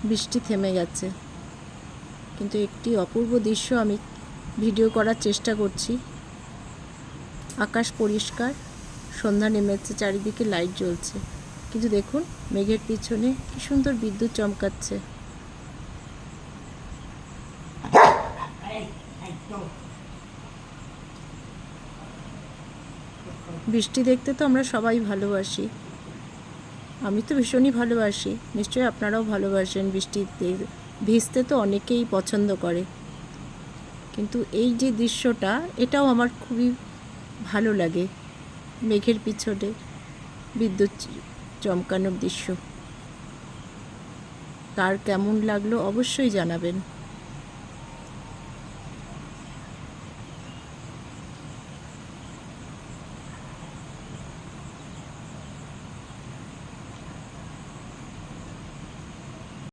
বৃষ্টি থেমে গেছে, কিন্তু একটি অপূর্ব দৃশ্য আমি ভিডিও করার চেষ্টা করছি। আকাশ পরিষ্কার, সন্ধ্যা নেমেছে, চারিদিকে লাইট জ্বলছে, কিন্তু দেখুন মেঘের পিছনে কি সুন্দর বিদ্যুৎ চমকাচ্ছে। বৃষ্টি দেখতে তো আমরা সবাই ভালোবাসি, আমি তো ভীষণই ভালোবাসি, নিশ্চয়ই আপনারাও ভালোবাসেন। বৃষ্টিতে ভিজতে তো অনেকেই পছন্দ করে, কিন্তু এই যে দৃশ্যটা, এটাও আমার খুবই ভালো লাগে। মেঘের পিছনে বিদ্যুৎ চমকানোর দৃশ্য কার কেমন লাগলো অবশ্যই জানাবেন।